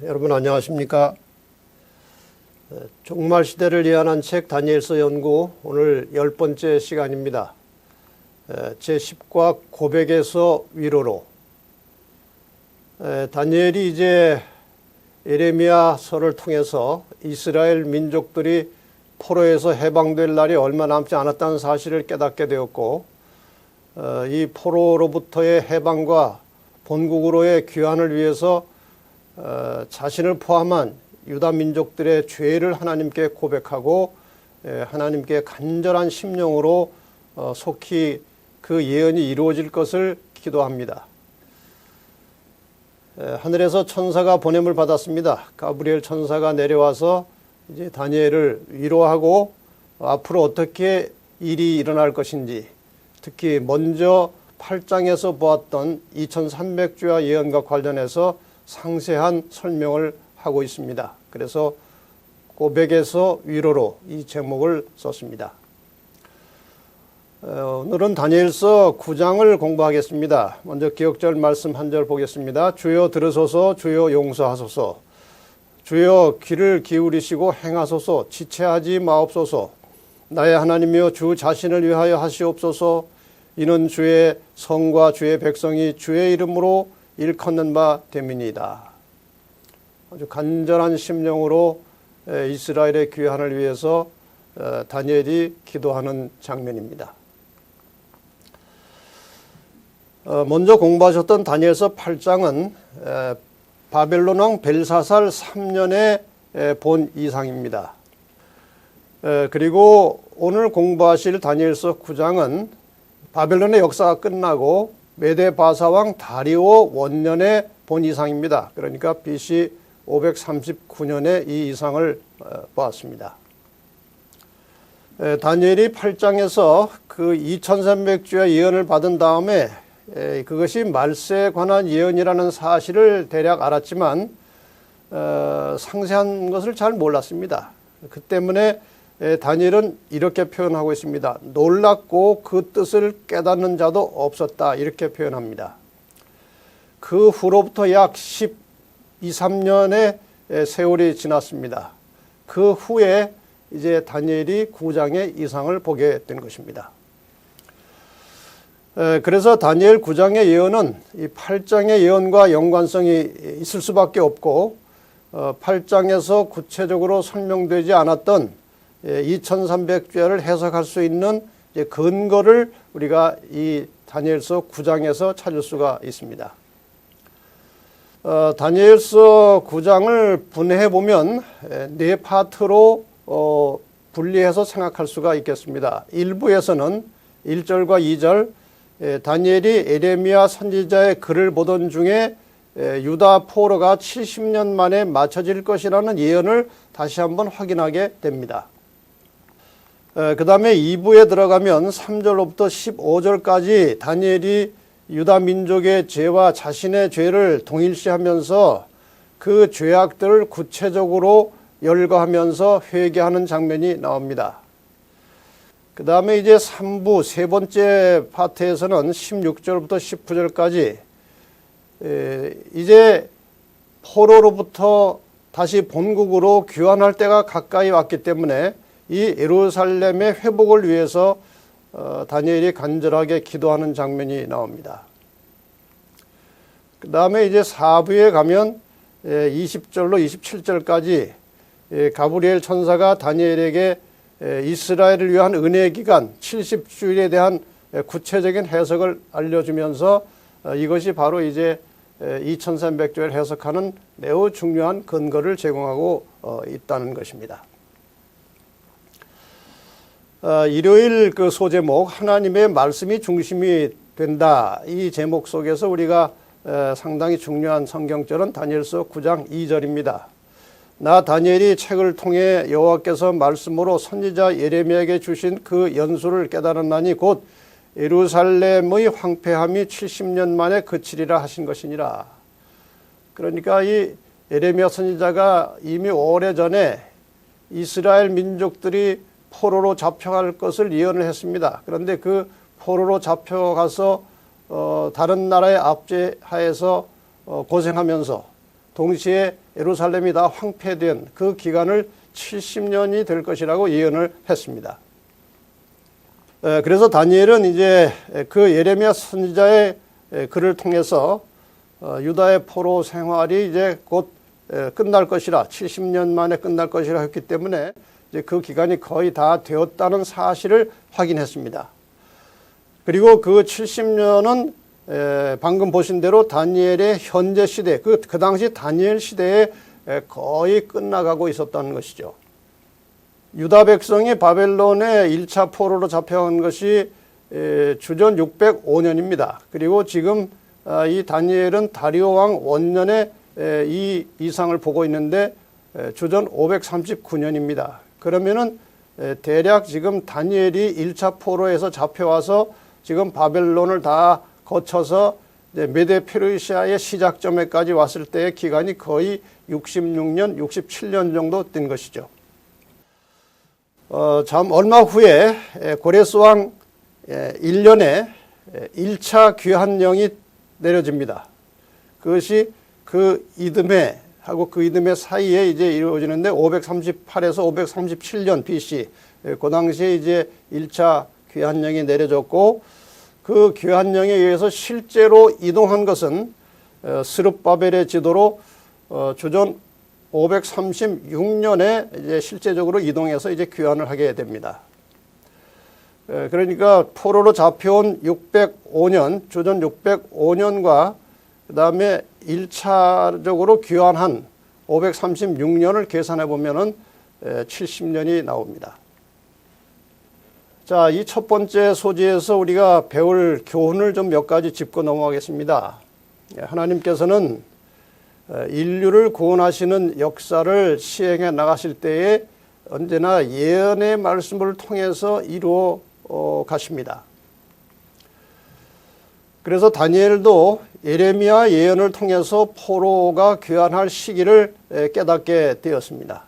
여러분 안녕하십니까? 종말 시대를 예언한 책 다니엘서 연구 오늘 10번째 시간입니다. 제10과 고백에서 위로로. 다니엘이 이제 예레미야서를 통해서 이스라엘 민족들이 포로에서 해방될 날이 얼마 남지 않았다는 사실을 깨닫게 되었고, 이 포로로부터의 해방과 본국으로의 귀환을 위해서 자신을 포함한 유다 민족들의 죄를 하나님께 고백하고 하나님께 간절한 심령으로 속히 그 예언이 이루어질 것을 기도합니다. 하늘에서 천사가 보냄을 받았습니다. 가브리엘 천사가 내려와서 이제 다니엘을 위로하고 앞으로 어떻게 일이 일어날 것인지, 특히 먼저 8장에서 보았던 2300주야 예언과 관련해서 상세한 설명을 하고 있습니다. 그래서 고백에서 위로로 이 제목을 썼습니다. 오늘은 다니엘서 9장을 공부하겠습니다. 먼저 기억절 말씀 한 절 보겠습니다. 주여 들으소서, 주여 용서하소서. 주여 귀를 기울이시고 행하소서. 지체하지 마옵소서. 나의 하나님이여 주 자신을 위하여 하시옵소서. 이는 주의 성과 주의 백성이 주의 이름으로 일컫는 바 됨이니이다. 아주 간절한 심령으로 이스라엘의 귀환을 위해서 다니엘이 기도하는 장면입니다. 먼저 공부하셨던 다니엘서 8장은 바벨론 왕 벨사살 3년에 본 이상입니다. 그리고 오늘 공부하실 다니엘서 9장은 바벨론의 역사가 끝나고 메데 바사 왕 다리오 원년에 본 이상입니다. 그러니까 BC 539년에 이 이상을 보았습니다. 다니엘이 8장에서 그 2300주의 예언을 받은 다음에 그것이 말세에 관한 예언이라는 사실을 대략 알았지만 상세한 것을 잘 몰랐습니다. 그 때문에 다니엘은 이렇게 표현하고 있습니다. 놀랍고 그 뜻을 깨닫는 자도 없었다, 이렇게 표현합니다. 그 후로부터 약 12, 13년의 세월이 지났습니다. 그 후에 이제 다니엘이 9장의 이상을 보게 된 것입니다. 그래서 다니엘 9장의 예언은 이 8장의 예언과 연관성이 있을 수밖에 없고, 8장에서 구체적으로 설명되지 않았던 2300주야를 해석할 수 있는 근거를 우리가 이 다니엘서 9장에서 찾을 수가 있습니다. 다니엘서 9장을 분해해 보면 네 파트로 분리해서 생각할 수가 있겠습니다. 1부에서는 1절과 2절, 다니엘이 예레미야 선지자의 글을 보던 중에 유다 포로가 70년 만에 맞춰질 것이라는 예언을 다시 한번 확인하게 됩니다. 그 다음에 2부에 들어가면 3절로부터 15절까지 다니엘이 유다 민족의 죄와 자신의 죄를 동일시하면서 그 죄악들을 구체적으로 열거하면서 회개하는 장면이 나옵니다. 그 다음에 이제 3부 세 번째 파트에서는 16절부터 19절까지 이제 포로로부터 다시 본국으로 귀환할 때가 가까이 왔기 때문에 이 예루살렘의 회복을 위해서 다니엘이 간절하게 기도하는 장면이 나옵니다. 그 다음에 이제 4부에 가면 20절로 27절까지 가브리엘 천사가 다니엘에게 이스라엘을 위한 은혜의 기간 70주일에 대한 구체적인 해석을 알려주면서 이것이 바로 이제 2300주를 해석하는 매우 중요한 근거를 제공하고 있다는 것입니다. 일요일 그 소제목 하나님의 말씀이 중심이 된다, 이 제목 속에서 우리가 상당히 중요한 성경절은 다니엘서 9장 2절입니다. 나 다니엘이 책을 통해 여호와께서 말씀으로 선지자 예레미야에게 주신 그 연수를 깨달았나니 곧 예루살렘의 황폐함이 70년 만에 그치리라 하신 것이니라. 그러니까 이 예레미야 선지자가 이미 오래전에 이스라엘 민족들이 포로로 잡혀갈 것을 예언을 했습니다. 그런데 그 포로로 잡혀가서 다른 나라의 압제하에서 고생하면서 동시에 예루살렘이 다 황폐된 그 기간을 70년이 될 것이라고 예언을 했습니다. 그래서 다니엘은 이제 그 예레미야 선지자의 글을 통해서 유다의 포로 생활이 이제 곧 끝날 것이라 70년 만에 끝날 것이라 했기 때문에 이제 그 기간이 거의 다 되었다는 사실을 확인했습니다. 그리고 그 70년은 방금 보신 대로 다니엘의 현재 시대, 그 당시 다니엘 시대에 거의 끝나가고 있었다는 것이죠. 유다 백성이 바벨론에 1차 포로로 잡혀간 것이 주전 605년입니다. 그리고 지금 이 다니엘은 다리오 왕 원년에 이 이상을 보고 있는데 주전 539년입니다. 그러면은 대략 지금 다니엘이 1차 포로에서 잡혀와서 지금 바벨론을 다 거쳐서 메데 페르시아의 시작점에까지 왔을 때의 기간이 거의 66년, 67년 정도 된 것이죠. 참 얼마 후에 고레스 왕 1년에 1차 귀환령이 내려집니다. 그것이 그 이듬해 하고 그 이듬해 사이에 이제 이루어지는데 538에서 537년 BC 그 당시에 이제 1차 귀환령이 내려졌고 그 귀환령에 의해서 실제로 이동한 것은 스룹바벨의 지도로 주전 536년에 이제 실제적으로 이동해서 이제 귀환을 하게 됩니다. 그러니까 포로로 잡혀온 605년, 주전 605년과 그 다음에 1차적으로 귀환한 536년을 계산해 보면은 70년이 나옵니다. 자, 이 첫 번째 소지에서 우리가 배울 교훈을 좀 몇 가지 짚고 넘어가겠습니다. 하나님께서는 인류를 구원하시는 역사를 시행해 나가실 때에 언제나 예언의 말씀을 통해서 이루어 가십니다. 그래서 다니엘도 예레미야 예언을 통해서 포로가 귀환할 시기를 깨닫게 되었습니다.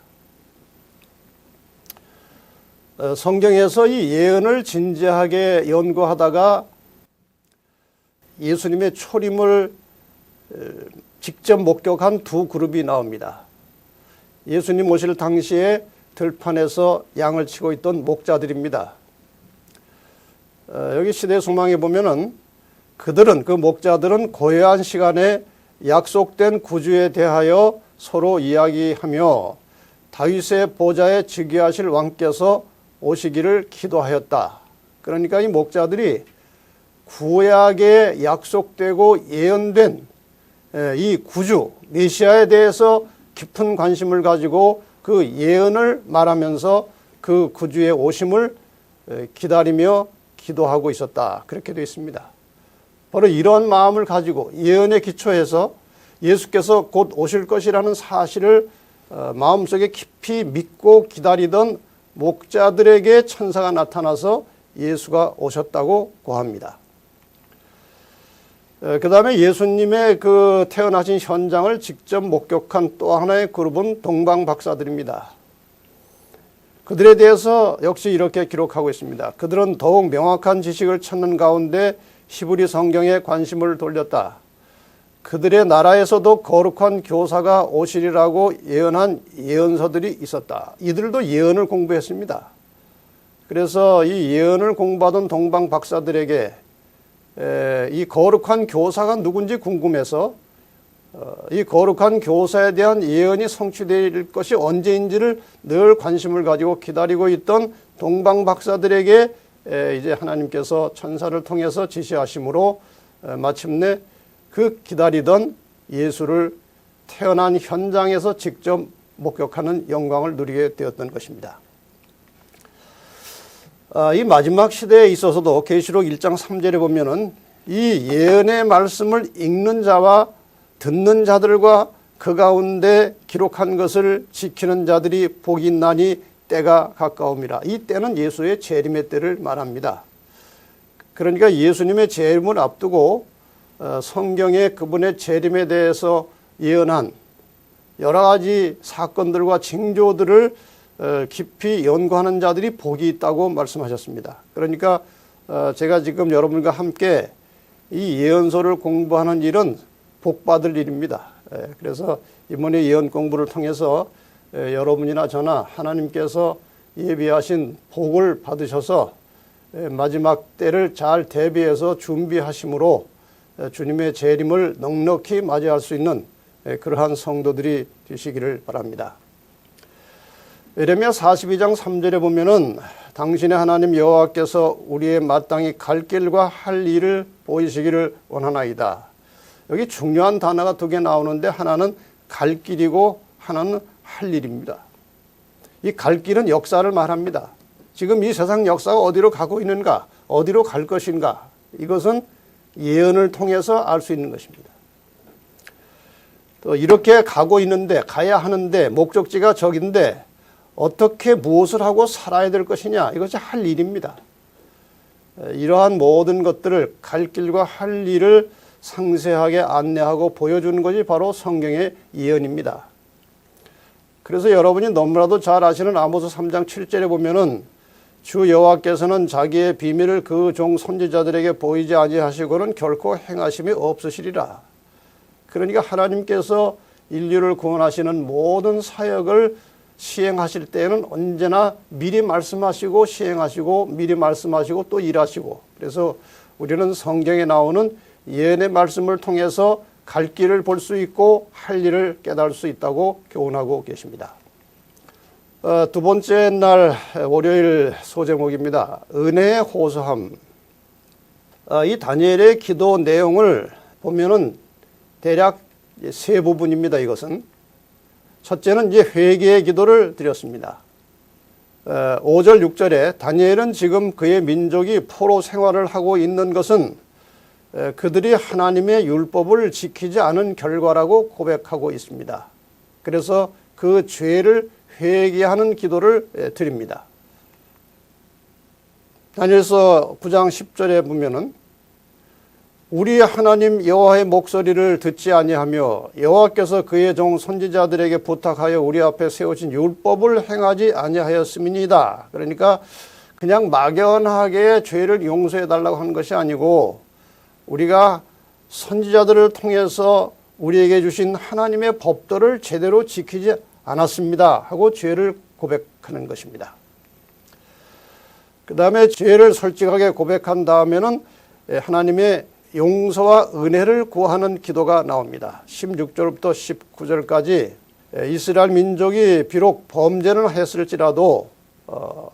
성경에서 이 예언을 진지하게 연구하다가 예수님의 초림을 직접 목격한 두 그룹이 나옵니다. 예수님 오실 당시에 들판에서 양을 치고 있던 목자들입니다. 여기 시대 소망에 보면은 그 목자들은 고요한 시간에 약속된 구주에 대하여 서로 이야기하며 다윗의 보좌에 즉위하실 왕께서 오시기를 기도하였다. 그러니까 이 목자들이 구약에 약속되고 예언된 이 구주 메시아에 대해서 깊은 관심을 가지고 그 예언을 말하면서 그 구주의 오심을 기다리며 기도하고 있었다. 그렇게 되어 있습니다. 바로 이런 마음을 가지고 예언에 기초해서 예수께서 곧 오실 것이라는 사실을 마음속에 깊이 믿고 기다리던 목자들에게 천사가 나타나서 예수가 오셨다고 고합니다. 그 다음에 예수님의 그 태어나신 현장을 직접 목격한 또 하나의 그룹은 동방박사들입니다. 그들에 대해서 역시 이렇게 기록하고 있습니다. 그들은 더욱 명확한 지식을 찾는 가운데 히브리 성경에 관심을 돌렸다. 그들의 나라에서도 거룩한 교사가 오시리라고 예언한 예언서들이 있었다. 이들도 예언을 공부했습니다. 그래서 이 예언을 공부하던 동방 박사들에게 이 거룩한 교사가 누군지 궁금해서 이 거룩한 교사에 대한 예언이 성취될 것이 언제인지를 늘 관심을 가지고 기다리고 있던 동방 박사들에게 이제 하나님께서 천사를 통해서 지시하심으로 마침내 그 기다리던 예수를 태어난 현장에서 직접 목격하는 영광을 누리게 되었던 것입니다. 이 마지막 시대에 있어서도 계시록 1장 3절에 보면은 이 예언의 말씀을 읽는 자와 듣는 자들과 그 가운데 기록한 것을 지키는 자들이 복이 있나니 때가 가까움이라. 이 때는 예수의 재림의 때를 말합니다. 그러니까 예수님의 재림을 앞두고 성경에 그분의 재림에 대해서 예언한 여러 가지 사건들과 징조들을 깊이 연구하는 자들이 복이 있다고 말씀하셨습니다. 그러니까 제가 지금 여러분과 함께 이 예언서를 공부하는 일은 복받을 일입니다. 그래서 이번에 예언 공부를 통해서 여러분이나 저나 하나님께서 예비하신 복을 받으셔서 마지막 때를 잘 대비해서 준비하심으로 주님의 재림을 넉넉히 맞이할 수 있는 그러한 성도들이 되시기를 바랍니다. 예레미야 42장 3절에 보면은 당신의 하나님 여호와께서 우리의 마땅히 갈 길과 할 일을 보이시기를 원하나이다. 여기 중요한 단어가 두 개 나오는데 하나는 갈 길이고 하나는 할 일입니다. 이 갈 길은 역사를 말합니다. 지금 이 세상 역사가 어디로 가고 있는가, 어디로 갈 것인가, 이것은 예언을 통해서 알 수 있는 것입니다. 또 이렇게 가고 있는데, 가야 하는데, 목적지가 저긴데 어떻게 무엇을 하고 살아야 될 것이냐, 이것이 할 일입니다. 이러한 모든 것들을 갈 길과 할 일을 상세하게 안내하고 보여주는 것이 바로 성경의 예언입니다. 그래서 여러분이 너무나도 잘 아시는 아모스 3장 7절에 보면은 주 여호와께서는 자기의 비밀을 그 종 선지자들에게 보이지 아니하시고는 결코 행하심이 없으시리라. 그러니까 하나님께서 인류를 구원하시는 모든 사역을 시행하실 때에는 언제나 미리 말씀하시고 시행하시고 미리 말씀하시고 또 일하시고, 그래서 우리는 성경에 나오는 예언의 말씀을 통해서 갈 길을 볼 수 있고 할 일을 깨달을 수 있다고 교훈하고 계십니다. 두 번째 날 월요일 소제목입니다. 은혜의 호소함. 이 다니엘의 기도 내용을 보면은 대략 세 부분입니다. 이것은 첫째는 이제 회개의 기도를 드렸습니다. 5절 6절에 다니엘은 지금 그의 민족이 포로 생활을 하고 있는 것은 그들이 하나님의 율법을 지키지 않은 결과라고 고백하고 있습니다. 그래서 그 죄를 회개하는 기도를 드립니다. 다니엘서 9장 10절에 보면은 우리 하나님 여호와의 목소리를 듣지 아니하며 여호와께서 그의 종 선지자들에게 부탁하여 우리 앞에 세우신 율법을 행하지 아니하였음이니이다. 그러니까 그냥 막연하게 죄를 용서해 달라고 하는 것이 아니고 우리가 선지자들을 통해서 우리에게 주신 하나님의 법도를 제대로 지키지 않았습니다 하고 죄를 고백하는 것입니다. 그 다음에 죄를 솔직하게 고백한 다음에는 하나님의 용서와 은혜를 구하는 기도가 나옵니다. 16절부터 19절까지 이스라엘 민족이 비록 범죄는 했을지라도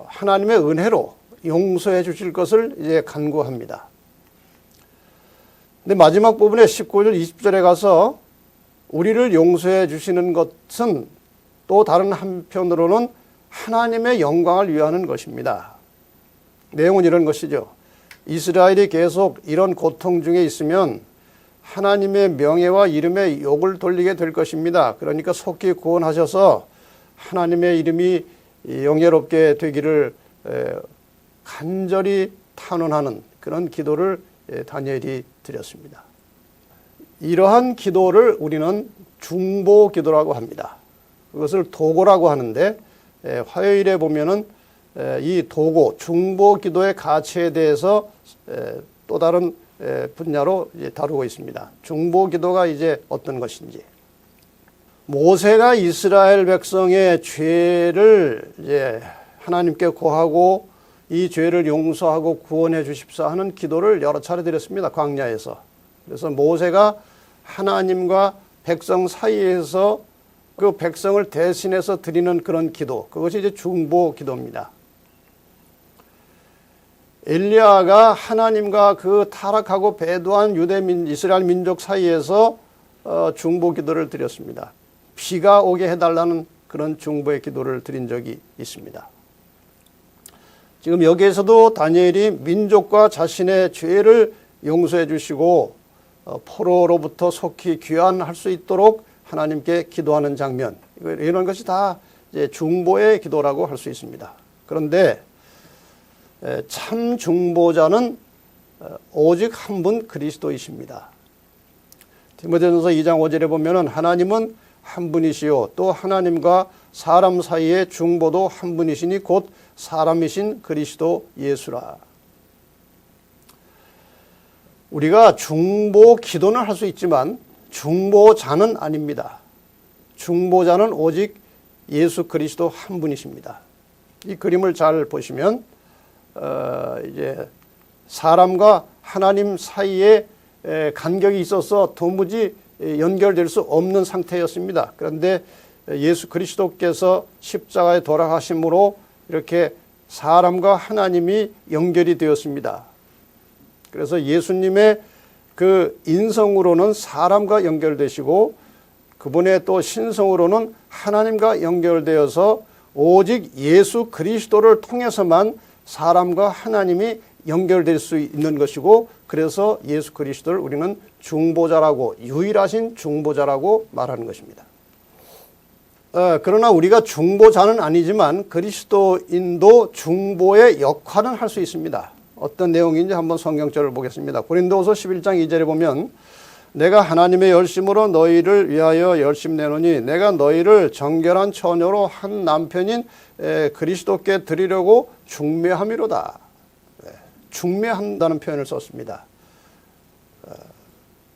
하나님의 은혜로 용서해 주실 것을 이제 간구합니다. 근데 마지막 부분에 19절 20절에 가서 우리를 용서해 주시는 것은 또 다른 한편으로는 하나님의 영광을 위하는 것입니다. 내용은 이런 것이죠. 이스라엘이 계속 이런 고통 중에 있으면 하나님의 명예와 이름에 욕을 돌리게 될 것입니다. 그러니까 속히 구원하셔서 하나님의 이름이 영예롭게 되기를 간절히 탄원하는 그런 기도를 다니엘이 드렸습니다. 이러한 기도를 우리는 중보 기도라고 합니다. 그것을 도고라고 하는데 화요일에 보면은 이 도고, 중보 기도의 가치에 대해서 또 다른 분야로 다루고 있습니다. 중보 기도가 이제 어떤 것인지. 모세가 이스라엘 백성의 죄를 이제 하나님께 고하고 이 죄를 용서하고 구원해 주십사 하는 기도를 여러 차례 드렸습니다. 광야에서. 그래서 모세가 하나님과 백성 사이에서 그 백성을 대신해서 드리는 그런 기도, 그것이 이제 중보 기도입니다. 엘리야가 하나님과 그 타락하고 배도한 이스라엘 민족 사이에서 중보 기도를 드렸습니다. 비가 오게 해달라는 그런 중보의 기도를 드린 적이 있습니다. 지금 여기에서도 다니엘이 민족과 자신의 죄를 용서해 주시고 포로로부터 속히 귀환할 수 있도록 하나님께 기도하는 장면, 이런 것이 다 이제 중보의 기도라고 할 수 있습니다. 그런데 참 중보자는 오직 한 분 그리스도이십니다. 디모데전서 2장 5절에 보면은 하나님은 한 분이시요 또 하나님과 사람 사이의 중보도 한 분이시니 곧 사람이신 그리스도 예수라. 우리가 중보 기도는 할 수 있지만 중보자는 아닙니다. 중보자는 오직 예수 그리스도 한 분이십니다. 이 그림을 잘 보시면 이제 사람과 하나님 사이에 간격이 있어서 도무지 연결될 수 없는 상태였습니다. 그런데 예수 그리스도께서 십자가에 돌아가심으로 이렇게 사람과 하나님이 연결이 되었습니다. 그래서 예수님의 그 인성으로는 사람과 연결되시고 그분의 또 신성으로는 하나님과 연결되어서 오직 예수 그리스도를 통해서만 사람과 하나님이 연결될 수 있는 것이고, 그래서 예수 그리스도를 우리는 중보자라고, 유일하신 중보자라고 말하는 것입니다. 그러나 우리가 중보자는 아니지만 그리스도인도 중보의 역할은 할 수 있습니다. 어떤 내용인지 한번 성경절을 보겠습니다. 고린도후서 11장 2절에 보면 내가 하나님의 열심으로 너희를 위하여 열심내노니 내가 너희를 정결한 처녀로 한 남편인 그리스도께 드리려고 중매함이로다. 중매한다는 표현을 썼습니다.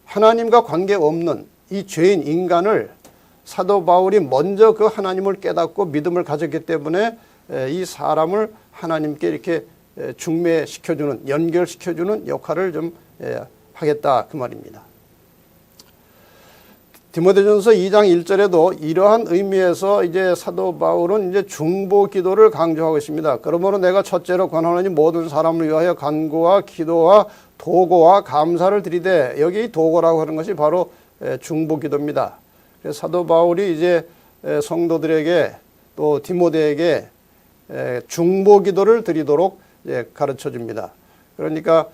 하나님과 관계없는 이 죄인 인간을 사도 바울이 먼저 그 하나님을 깨닫고 믿음을 가졌기 때문에 이 사람을 하나님께 이렇게 중매시켜주는, 연결시켜주는 역할을 좀 하겠다 그 말입니다. 디모데전서 2장 1절에도 이러한 의미에서 이제 사도 바울은 이제 중보 기도를 강조하고 있습니다. 그러므로 내가 첫째로 권하노니 모든 사람을 위하여 간구와 기도와 도고와 감사를 드리되, 여기 도고라고 하는 것이 바로 중보 기도입니다. 그래서 사도 바울이 이제 성도들에게 또 디모데에게 중보 기도를 드리도록 가르쳐 줍니다. 그러니까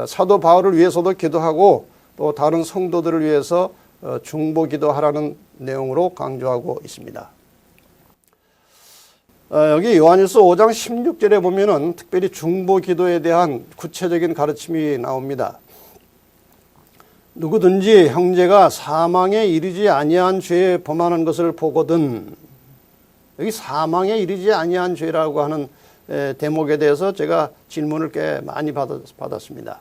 사도 바울을 위해서도 기도하고 또 다른 성도들을 위해서 중보 기도하라는 내용으로 강조하고 있습니다. 여기 요한일서 5장 16절에 보면은 특별히 중보 기도에 대한 구체적인 가르침이 나옵니다. 누구든지 형제가 사망에 이르지 아니한 죄에 범하는 것을 보거든, 여기 사망에 이르지 아니한 죄라고 하는 대목에 대해서 제가 질문을 꽤 많이 받았습니다.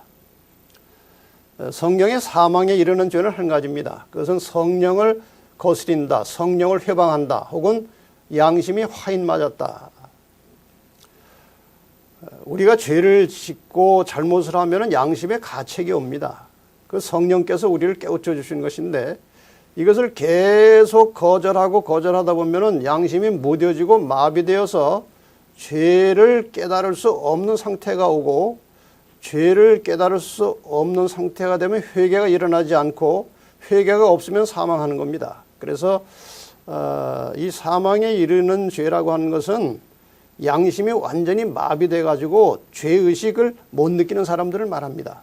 성경에 사망에 이르는 죄는 한 가지입니다. 그것은 성령을 거스린다, 성령을 회방한다, 혹은 양심이 화인 맞았다. 우리가 죄를 짓고 잘못을 하면 양심에 가책이 옵니다. 그 성령께서 우리를 깨우쳐 주시는 것인데, 이것을 계속 거절하다 보면 양심이 무뎌지고 마비되어서 죄를 깨달을 수 없는 상태가 오고, 죄를 깨달을 수 없는 상태가 되면 회개가 일어나지 않고, 회개가 없으면 사망하는 겁니다. 그래서 이 사망에 이르는 죄라고 하는 것은 양심이 완전히 마비돼 가지고 죄의식을 못 느끼는 사람들을 말합니다.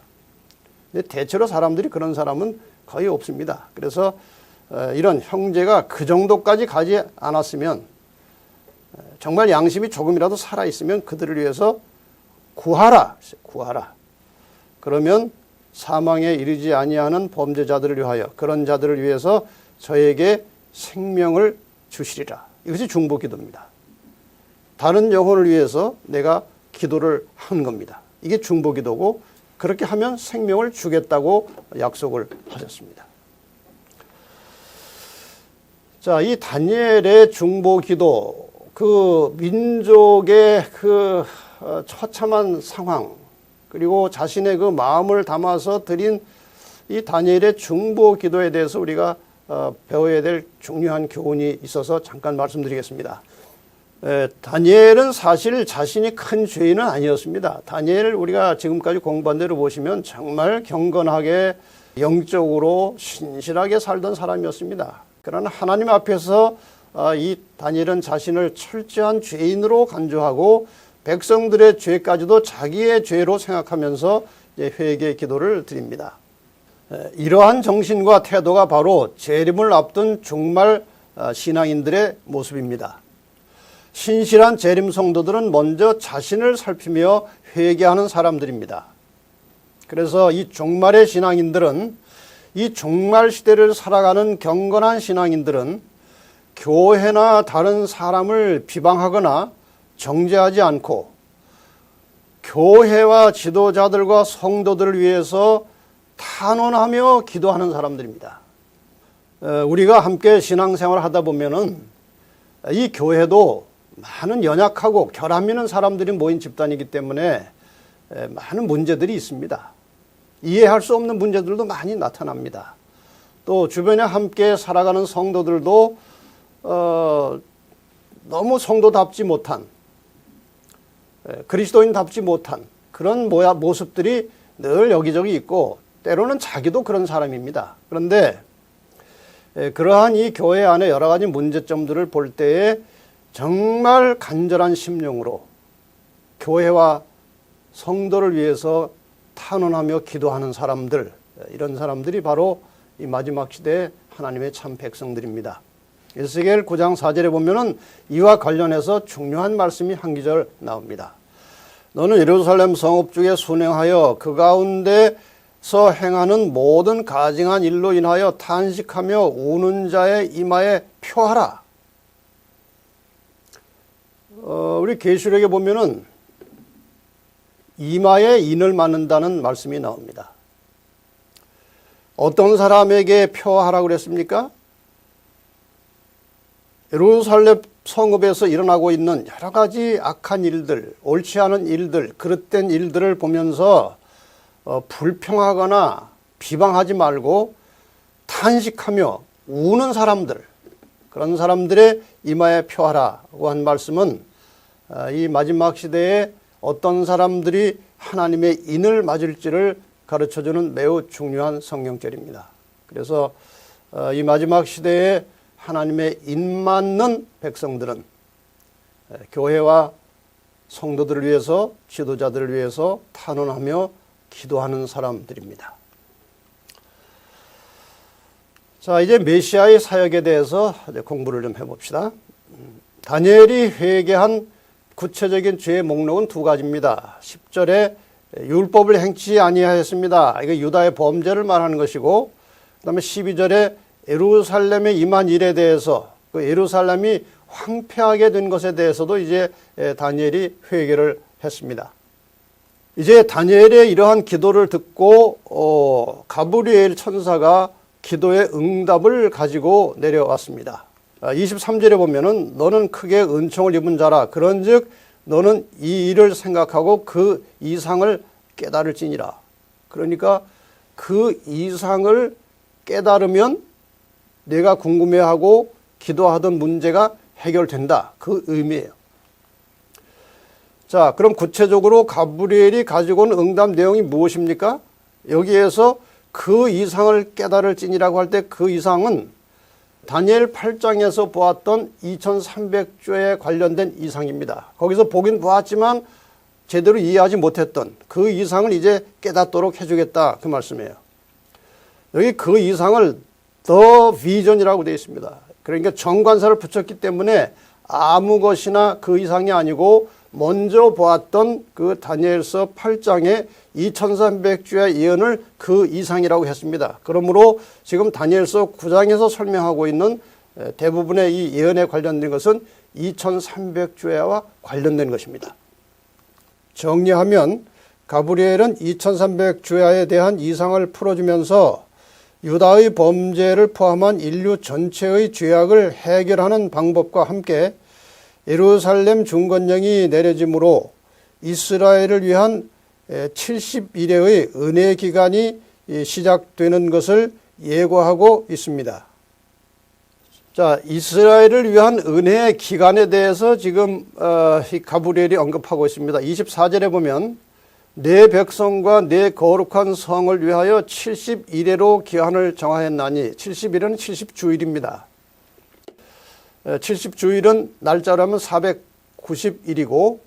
근데 대체로 사람들이 그런 사람은 거의 없습니다. 그래서 이런 형제가 그 정도까지 가지 않았으면, 정말 양심이 조금이라도 살아있으면 그들을 위해서 구하라. 그러면 사망에 이르지 아니하는 범죄자들을 위하여, 그런 자들을 위해서 저에게 생명을 주시리라. 이것이 중보 기도입니다. 다른 영혼을 위해서 내가 기도를 하는 겁니다. 이게 중보 기도고, 그렇게 하면 생명을 주겠다고 약속을 하셨습니다. 자, 이 다니엘의 중보 기도, 그 민족의 그 처참한 상황, 그리고 자신의 그 마음을 담아서 드린 이 다니엘의 중보 기도에 대해서 우리가 배워야 될 중요한 교훈이 있어서 잠깐 말씀드리겠습니다. 다니엘은 사실 자신이 큰 죄인은 아니었습니다. 다니엘을 우리가 지금까지 공부한 대로 보시면 정말 경건하게 영적으로 신실하게 살던 사람이었습니다. 그러나 하나님 앞에서 이 다니엘은 자신을 철저한 죄인으로 간주하고 백성들의 죄까지도 자기의 죄로 생각하면서 회개 기도를 드립니다. 이러한 정신과 태도가 바로 재림을 앞둔 종말 신앙인들의 모습입니다. 신실한 재림 성도들은 먼저 자신을 살피며 회개하는 사람들입니다. 그래서 이 종말의 신앙인들은, 이 종말 시대를 살아가는 경건한 신앙인들은 교회나 다른 사람을 비방하거나 정죄하지 않고 교회와 지도자들과 성도들을 위해서 탄원하며 기도하는 사람들입니다. 우리가 함께 신앙생활을 하다 보면은 이 교회도 많은 연약하고 결함 있는 사람들이 모인 집단이기 때문에 많은 문제들이 있습니다. 이해할 수 없는 문제들도 많이 나타납니다. 또 주변에 함께 살아가는 성도들도 너무 성도답지 못한, 그리스도인답지 못한 그런 모습들이 늘 여기저기 있고 때로는 자기도 그런 사람입니다. 그런데 그러한 이 교회 안에 여러 가지 문제점들을 볼 때에 정말 간절한 심령으로 교회와 성도를 위해서 탄원하며 기도하는 사람들, 이런 사람들이 바로 이 마지막 시대의 하나님의 참 백성들입니다. 에스겔 9장 4절에 보면은 이와 관련해서 중요한 말씀이 한 구절 나옵니다. 너는 예루살렘 성읍 중에 순행하여 그 가운데서 행하는 모든 가증한 일로 인하여 탄식하며 우는 자의 이마에 표하라. 우리 계시록에 보면은 이마에 인을 맞는다는 말씀이 나옵니다. 어떤 사람에게 표하라고 그랬습니까? 예루살렘 성읍에서 일어나고 있는 여러 가지 악한 일들, 옳지 않은 일들, 그릇된 일들을 보면서 불평하거나 비방하지 말고 탄식하며 우는 사람들, 그런 사람들의 이마에 표하라고 한 말씀은 이 마지막 시대에 어떤 사람들이 하나님의 인을 맞을지를 가르쳐주는 매우 중요한 성경절입니다. 그래서 이 마지막 시대에 하나님의 인 맞는 백성들은 교회와 성도들을 위해서, 지도자들을 위해서 탄원하며 기도하는 사람들입니다. 자, 이제 메시아의 사역에 대해서 공부를 좀 해봅시다. 다니엘이 회개한 구체적인 죄의 목록은 두 가지입니다. 10절에 율법을 행치 아니하였습니다. 이거 유다의 범죄를 말하는 것이고, 그 다음에 12절에 예루살렘에 임한 일에 대해서, 그 예루살렘이 황폐하게 된 것에 대해서도 이제 다니엘이 회개를 했습니다. 이제 다니엘의 이러한 기도를 듣고 가브리엘 천사가 기도의 응답을 가지고 내려왔습니다. 23절에 보면은 너는 크게 은총을 입은 자라. 그런즉 너는 이 일을 생각하고 그 이상을 깨달을지니라. 그러니까 그 이상을 깨달으면 내가 궁금해하고 기도하던 문제가 해결된다. 그 의미예요. 자, 그럼 구체적으로 가브리엘이 가지고 온 응답 내용이 무엇입니까? 여기에서 그 이상을 깨달을지니라고 할 때 그 이상은 다니엘 8장에서 보았던 2300조에 관련된 이상입니다. 거기서 보긴 보았지만 제대로 이해하지 못했던 그 이상을 이제 깨닫도록 해주겠다, 그 말씀이에요. 여기 그 이상을 더 비전이라고 되어 있습니다. 그러니까 정관사를 붙였기 때문에 아무 것이나 그 이상이 아니고 먼저 보았던 그 다니엘서 8장의 2300주의 예언을 그 이상이라고 했습니다. 그러므로 지금 다니엘서 9장에서 설명하고 있는 대부분의 이 예언에 관련된 것은 2300주야와 관련된 것입니다. 정리하면 가브리엘은 2300주야에 대한 이상을 풀어주면서 유다의 범죄를 포함한 인류 전체의 죄악을 해결하는 방법과 함께 예루살렘 중건령이 내려짐으로 이스라엘을 위한 70일의 은혜 기간이 시작되는 것을 예고하고 있습니다. 자, 이스라엘을 위한 은혜의 기간에 대해서 지금 가브리엘이 언급하고 있습니다. 24절에 보면 내 백성과 내 거룩한 성을 위하여 70일에로 기한을 정하였나니 70일은 70주일입니다. 70주일은 날짜로 하면 490일이고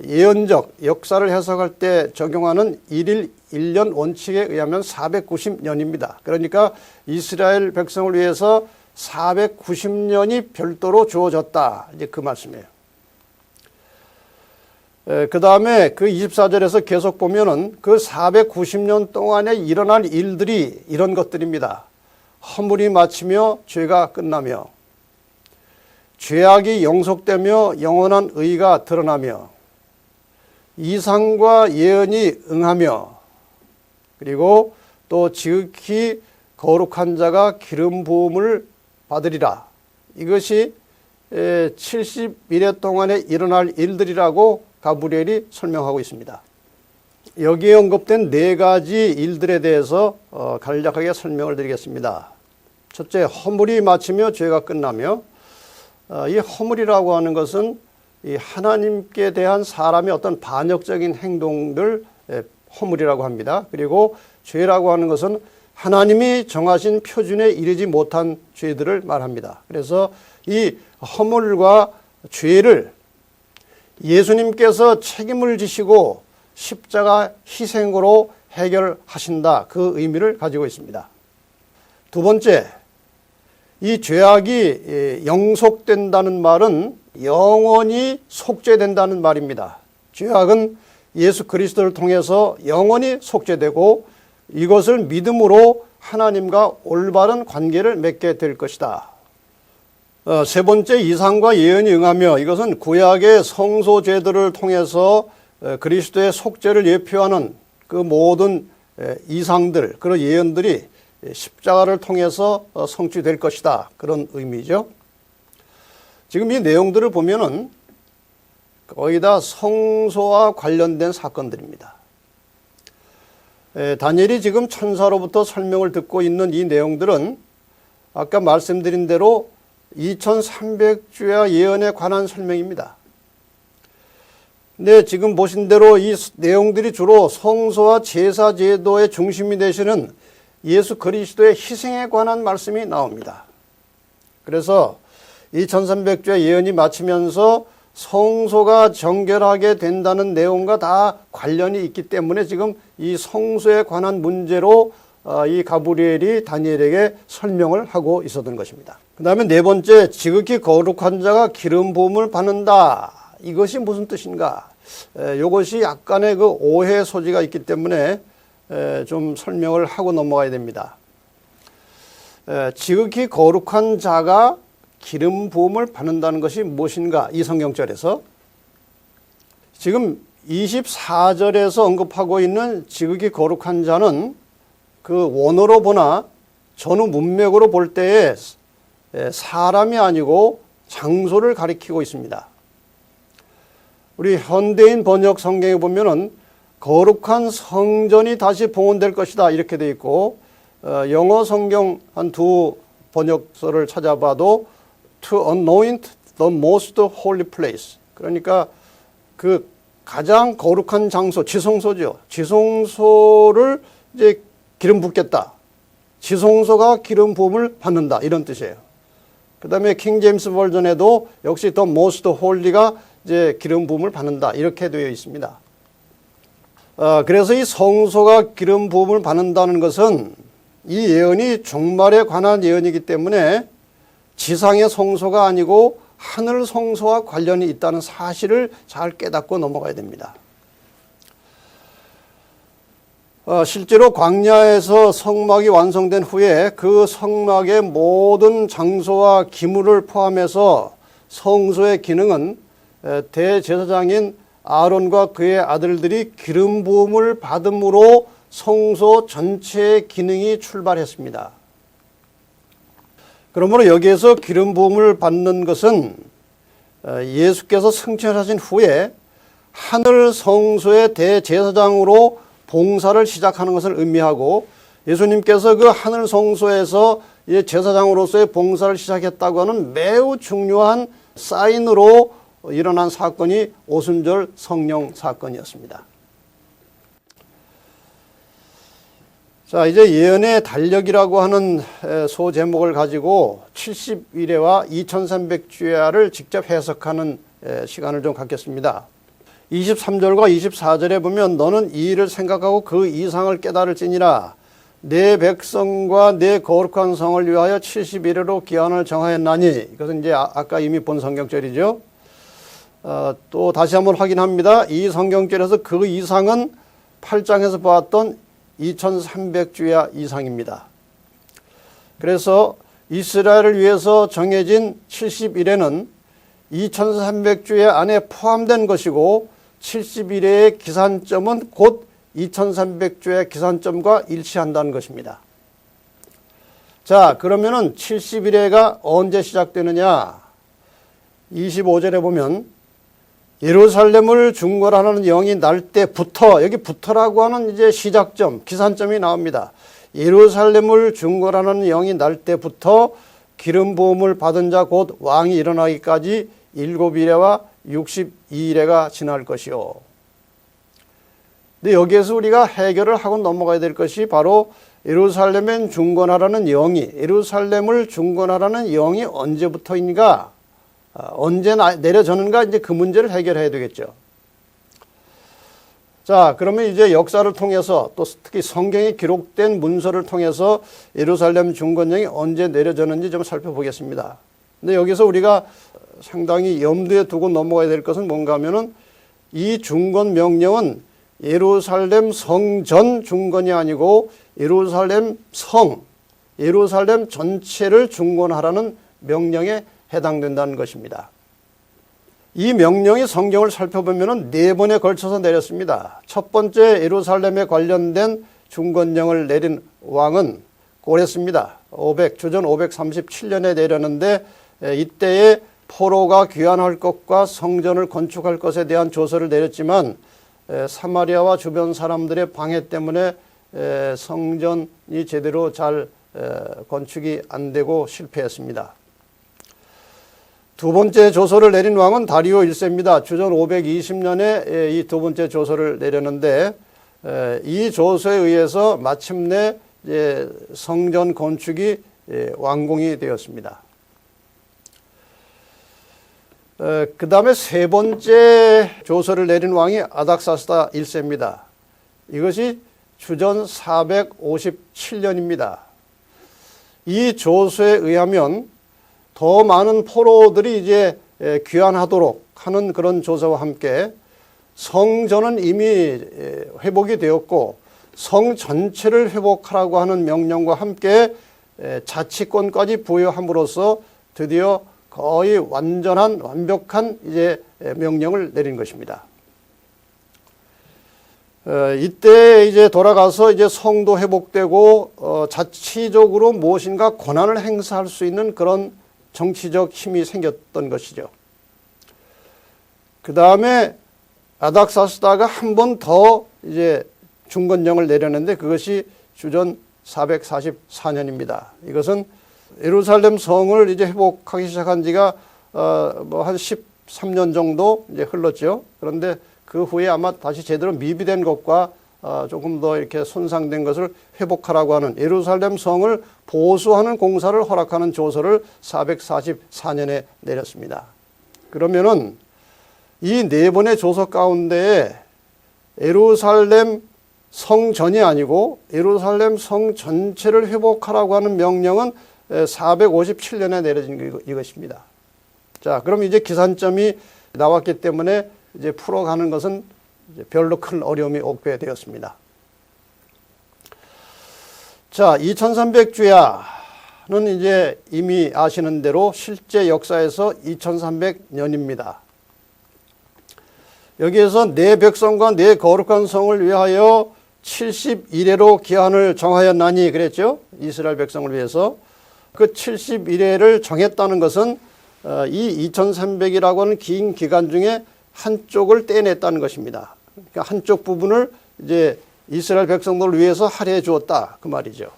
예언적 역사를 해석할 때 적용하는 1일 1년 원칙에 의하면 490년입니다. 그러니까 이스라엘 백성을 위해서 490년이 별도로 주어졌다. 이제 그 말씀이에요. 그 다음에 그 24절에서 계속 보면은 그 490년 동안에 일어난 일들이 이런 것들입니다. 허물이 마치며 죄가 끝나며 죄악이 영속되며 영원한 의가 드러나며 이상과 예언이 응하며 그리고 또 지극히 거룩한 자가 기름 부음을 받으리라. 이것이 70일에 동안에 일어날 일들이라고 가브리엘이 설명하고 있습니다. 여기에 언급된 네 가지 일들에 대해서 간략하게 설명을 드리겠습니다. 첫째, 허물이 마치며 죄가 끝나며, 이 허물이라고 하는 것은 이 하나님께 대한 사람의 어떤 반역적인 행동들 허물이라고 합니다. 그리고 죄라고 하는 것은 하나님이 정하신 표준에 이르지 못한 죄들을 말합니다. 그래서 이 허물과 죄를 예수님께서 책임을 지시고 십자가 희생으로 해결하신다, 그 의미를 가지고 있습니다. 두 번째, 이 죄악이 영속된다는 말은 영원히 속죄된다는 말입니다. 죄악은 예수 그리스도를 통해서 영원히 속죄되고 이것을 믿음으로 하나님과 올바른 관계를 맺게 될 것이다. 세 번째, 이상과 예언이 응하며, 이것은 구약의 성소제도를 통해서 그리스도의 속죄를 예표하는 그 모든 이상들, 그런 예언들이 십자가를 통해서 성취될 것이다, 그런 의미죠. 지금 이 내용들을 보면은 거의 다 성소와 관련된 사건들입니다. 다니엘이 지금 천사로부터 설명을 듣고 있는 이 내용들은 아까 말씀드린 대로 2300주야 예언에 관한 설명입니다. 근데 지금 보신 대로 이 내용들이 주로 성소와 제사 제도의 중심이 되시는 예수 그리스도의 희생에 관한 말씀이 나옵니다. 그래서 이 1300주야 예언이 마치면서 성소가 정결하게 된다는 내용과 다 관련이 있기 때문에 지금 이 성소에 관한 문제로 이 가브리엘이 다니엘에게 설명을 하고 있었던 것입니다. 그 다음에 네 번째, 지극히 거룩한 자가 기름 부음을 받는다. 이것이 무슨 뜻인가? 이것이 약간의 그 오해 소지가 있기 때문에 좀 설명을 하고 넘어가야 됩니다. 지극히 거룩한 자가 기름 부음을 받는다는 것이 무엇인가? 이 성경절에서 지금 24절에서 언급하고 있는 지극히 거룩한 자는 그 원어로 보나 전후 문맥으로 볼 때에 사람이 아니고 장소를 가리키고 있습니다. 우리 현대인 번역 성경에 보면은 거룩한 성전이 다시 봉헌될 것이다, 이렇게 되어 있고, 영어 성경 한 두 번역서를 찾아봐도 to anoint the most holy place, 그러니까 그 가장 거룩한 장소, 지성소죠. 지성소를 이제 기름 붓겠다. 지성소가 기름 부음을 받는다, 이런 뜻이에요. 그 다음에 킹 제임스 버전에도 역시 the most holy가 이제 기름 부음을 받는다, 이렇게 되어 있습니다. 그래서 이 성소가 기름 부음을 받는다는 것은 이 예언이 종말에 관한 예언이기 때문에 지상의 성소가 아니고 하늘 성소와 관련이 있다는 사실을 잘 깨닫고 넘어가야 됩니다. 실제로 광야에서 성막이 완성된 후에 그 성막의 모든 장소와 기물을 포함해서 성소의 기능은 대제사장인 아론과 그의 아들들이 기름 부음을 받음으로 성소 전체의 기능이 출발했습니다. 그러므로 여기에서 기름 부음을 받는 것은 예수께서 승천하신 후에 하늘 성소의 대제사장으로 봉사를 시작하는 것을 의미하고, 예수님께서 그 하늘 성소에서 제사장으로서의 봉사를 시작했다고 하는 매우 중요한 사인으로 일어난 사건이 오순절 성령 사건이었습니다. 자, 이제 예언의 달력이라고 하는 소제목을 가지고 70일에와 2300주야를 직접 해석하는 시간을 좀 갖겠습니다. 23절과 24절에 보면 너는 이 일을 생각하고 그 이상을 깨달을지니라. 내 백성과 내 거룩한 성을 위하여 70일으로 기한을 정하였나니. 이것은 이제 아까 이미 본 성경절이죠. 또 다시 한번 확인합니다. 이 성경절에서 그 이상은 8장에서 보았던 2300주야 이상입니다. 그래서 이스라엘을 위해서 정해진 70일에는 2300주야 안에 포함된 것이고, 70일의 기산점은 곧 2300주의 기산점과 일치한다는 것입니다. 자, 그러면은 70일에가 언제 시작되느냐? 25절에 보면 예루살렘을 중건하는 영이 날 때부터, 여기 부터라고 하는 이제 시작점, 기산점이 나옵니다. 예루살렘을 중건하는 영이 날 때부터 기름 부음을 받은 자 곧 왕이 일어나기까지 7일에와 62일에가 지날 것이요. 근데 여기에서 우리가 해결을 하고 넘어가야 될 것이 바로 예루살렘을 중건하라는 영이, 예루살렘을 중건하라는 영이 언제부터인가, 언제 내려졌는가, 이제 그 문제를 해결해야 되겠죠. 자, 그러면 이제 역사를 통해서 또 특히 성경에 기록된 문서를 통해서 예루살렘 중건령이 언제 내려졌는지 좀 살펴보겠습니다. 근데 여기서 우리가 상당히 염두에 두고 넘어가야 될 것은 뭔가 하면은 이 중건 명령은 예루살렘 성전 중건이 아니고 예루살렘 성, 예루살렘 전체를 중건하라는 명령에 해당된다는 것입니다. 이 명령이 성경을 살펴보면 4번에 걸쳐서 내렸습니다. 첫 번째 예루살렘에 관련된 중건령을 내린 왕은 고레스입니다. 주전 537년에 내렸는데 이때에 포로가 귀환할 것과 성전을 건축할 것에 대한 조서를 내렸지만 사마리아와 주변 사람들의 방해 때문에 성전이 제대로 잘 건축이 안 되고 실패했습니다. 두 번째 조서를 내린 왕은 다리오 1세입니다. 주전 520년에 이 두 번째 조서를 내렸는데 이 조서에 의해서 마침내 성전 건축이 완공이 되었습니다. 그 다음에 세 번째 조서를 내린 왕이 아닥사스다 1세입니다. 이것이 주전 457년입니다. 이 조서에 의하면 더 많은 포로들이 이제 귀환하도록 하는 그런 조서와 함께 성전은 이미 회복이 되었고 성 전체를 회복하라고 하는 명령과 함께 자치권까지 부여함으로써 드디어 거의 완벽한 이제 명령을 내린 것입니다. 이때 이제 돌아가서 이제 성도 회복되고 자치적으로 무엇인가 권한을 행사할 수 있는 그런 정치적 힘이 생겼던 것이죠. 그 다음에 아닥사스다가 한 번 더 이제 중건령을 내렸는데 그것이 주전 444년입니다. 이것은 예루살렘 성을 이제 회복하기 시작한 지가 한 13년 정도 이제 흘렀죠. 그런데 그 후에 아마 다시 제대로 미비된 것과 조금 더 이렇게 손상된 것을 회복하라고 하는 예루살렘 성을 보수하는 공사를 허락하는 조서를 444년에 내렸습니다. 그러면은 이 네 번의 조서 가운데 예루살렘 성전이 아니고 예루살렘 성 전체를 회복하라고 하는 명령은 457년에 내려진 이것입니다. 자, 그럼 이제 기산점이 나왔기 때문에 이제 풀어가는 것은 이제 별로 큰 어려움이 없게 되었습니다. 자, 2300주야는 이제 이미 아시는 대로 실제 역사에서 2300년입니다. 여기에서 내 백성과 내 거룩한 성을 위하여 71회로 기한을 정하였나니 그랬죠. 이스라엘 백성을 위해서. 그 71회를 정했다는 것은 이 2300이라고 하는 긴 기간 중에 한쪽을 떼냈다는 것입니다. 그러니까 한쪽 부분을 이제 이스라엘 백성들을 위해서 할애해 주었다 그 말이죠.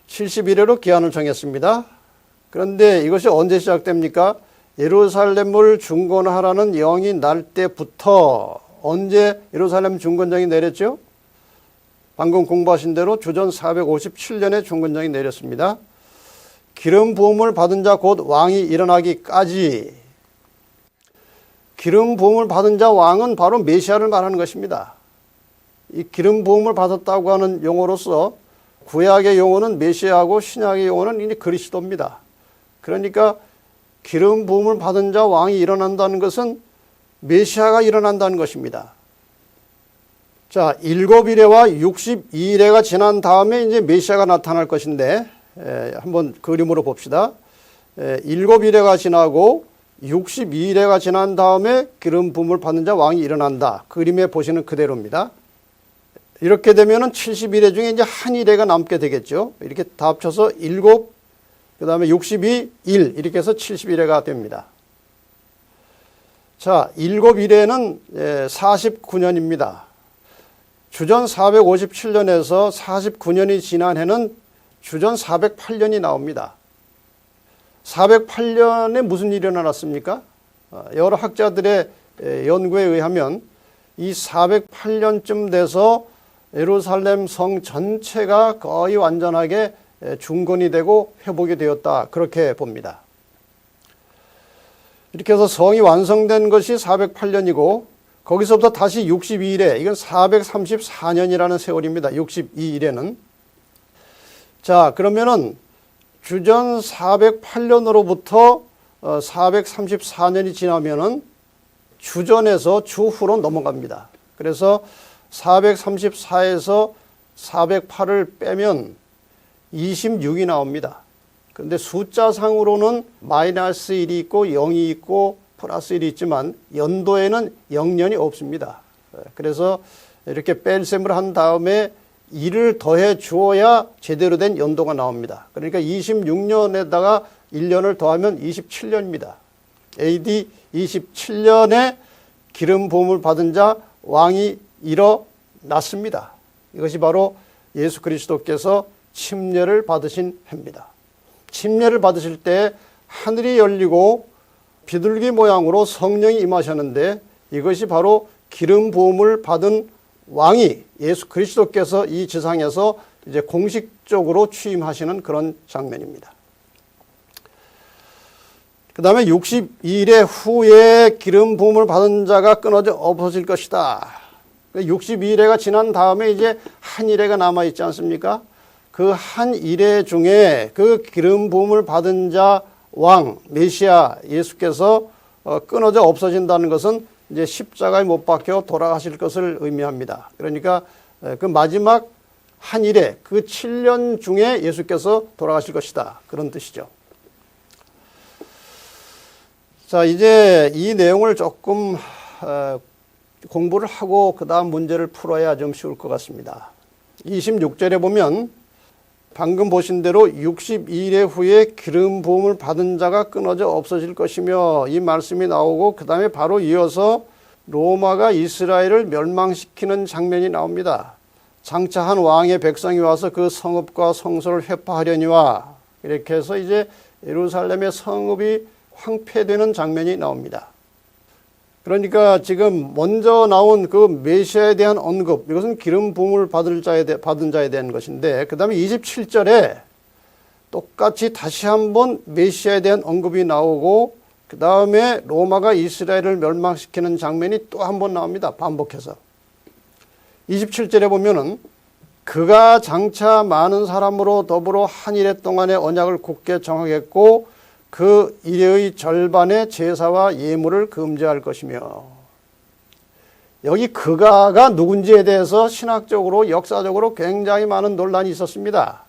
71회로 기한을 정했습니다. 그런데 이것이 언제 시작됩니까? 예루살렘을 중건하라는 영이 날 때부터 언제 예루살렘 중건령이 내렸죠? 방금 공부하신 대로 주전 457년에 중건령이 내렸습니다. 기름 부음을 받은 자 곧 왕이 일어나기까지. 기름 부음을 받은 자 왕은 바로 메시아를 말하는 것입니다. 이 기름 부음을 받았다고 하는 용어로서 구약의 용어는 메시아하고 신약의 용어는 이제 그리스도입니다. 그러니까 기름 부음을 받은 자 왕이 일어난다는 것은 메시아가 일어난다는 것입니다. 자, 7일에와 62일에가 지난 다음에 이제 메시아가 나타날 것인데 한번 그림으로 봅시다. 7일에가 지나고 62일에가 지난 다음에 기름 부음을 받는 자 왕이 일어난다. 그림에 보시는 그대로입니다. 이렇게 되면은 70일에 중에 이제 한 일회가 남게 되겠죠. 이렇게 다 합쳐서 7, 그 다음에 62일, 이렇게 해서 70일회가 됩니다. 자, 7일회는 49년입니다. 주전 457년에서 49년이 지난 해는 주전 408년이 나옵니다. 408년에 무슨 일이 일어났습니까? 여러 학자들의 연구에 의하면 이 408년쯤 돼서 예루살렘 성 전체가 거의 완전하게 중건이 되고 회복이 되었다, 그렇게 봅니다. 이렇게 해서 성이 완성된 것이 408년이고 거기서부터 다시 62일에, 이건 434년이라는 세월입니다. 62일에는. 자, 그러면은 주전 408년으로부터 434년이 지나면은 주전에서 주후로 넘어갑니다. 그래서 434에서 408을 빼면 26이 나옵니다. 그런데 숫자상으로는 마이너스 1이 있고 0이 있고 플러스 1이 있지만 연도에는 0년이 없습니다. 그래서 이렇게 뺄셈을 한 다음에 1을 더해 주어야 제대로 된 연도가 나옵니다. 그러니까 26년에다가 1년을 더하면 27년입니다. AD 27년에 기름 부음을 받은 자 왕이 일어났습니다. 이것이 바로 예수 그리스도께서 침례를 받으신 해입니다. 침례를 받으실 때 하늘이 열리고 비둘기 모양으로 성령이 임하셨는데 이것이 바로 기름 부음을 받은 왕이 예수 그리스도께서 이 지상에서 이제 공식적으로 취임하시는 그런 장면입니다. 그 다음에 62일의 후에 기름 부음을 받은 자가 끊어져 없어질 것이다. 62일회가 지난 다음에 이제 한 일회가 남아있지 않습니까? 그 한 일회 중에 그 기름 부음을 받은 자 왕, 메시아 예수께서 끊어져 없어진다는 것은 이제 십자가에 못 박혀 돌아가실 것을 의미합니다. 그러니까 그 마지막 한 일회, 그 7년 중에 예수께서 돌아가실 것이다, 그런 뜻이죠. 자, 이제 이 내용을 조금 공부를 하고 그 다음 문제를 풀어야 좀 쉬울 것 같습니다. 26절에 보면 방금 보신 대로 62일 후에 기름 부음을 받은 자가 끊어져 없어질 것이며 이 말씀이 나오고 그 다음에 바로 이어서 로마가 이스라엘을 멸망시키는 장면이 나옵니다. 장차 한 왕의 백성이 와서 그 성읍과 성소를 회파하려니와, 이렇게 해서 이제 예루살렘의 성읍이 황폐되는 장면이 나옵니다. 그러니까 지금 먼저 나온 그 메시아에 대한 언급, 이것은 기름 부음을 받은 자에 대한 것인데, 그 다음에 27절에 똑같이 다시 한번 메시아에 대한 언급이 나오고 그 다음에 로마가 이스라엘을 멸망시키는 장면이 또 한 번 나옵니다. 반복해서. 27절에 보면은 그가 장차 많은 사람으로 더불어 한 일해 동안의 언약을 굳게 정하겠고 그 일의 절반의 제사와 예물을 금지할 것이며, 여기 그가가 누군지에 대해서 신학적으로 역사적으로 굉장히 많은 논란이 있었습니다.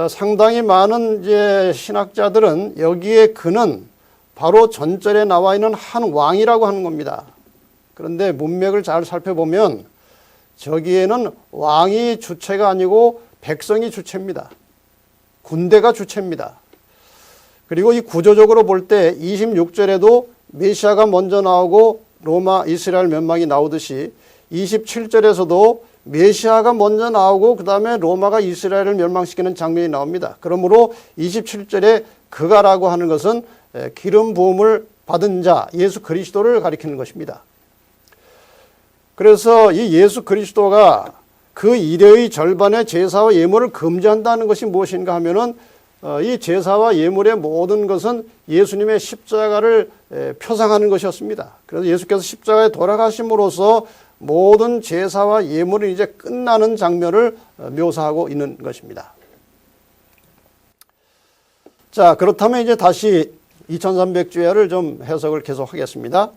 상당히 많은 이제 신학자들은 여기에 그는 바로 전절에 나와 있는 한 왕이라고 하는 겁니다. 그런데 문맥을 잘 살펴보면 저기에는 왕이 주체가 아니고 백성이 주체입니다. 군대가 주체입니다. 그리고 이 구조적으로 볼 때 26절에도 메시아가 먼저 나오고 로마 이스라엘 멸망이 나오듯이 27절에서도 메시아가 먼저 나오고 그 다음에 로마가 이스라엘을 멸망시키는 장면이 나옵니다. 그러므로 27절에 그가라고 하는 것은 기름 부음을 받은 자 예수 그리스도를 가리키는 것입니다. 그래서 이 예수 그리스도가 그 일의 절반의 제사와 예물을 금지한다는 것이 무엇인가 하면은 이 제사와 예물의 모든 것은 예수님의 십자가를 표상하는 것이었습니다. 그래서 예수께서 십자가에 돌아가심으로써 모든 제사와 예물은 이제 끝나는 장면을 묘사하고 있는 것입니다. 자, 그렇다면 이제 다시 2300주야를 좀 해석을 계속하겠습니다.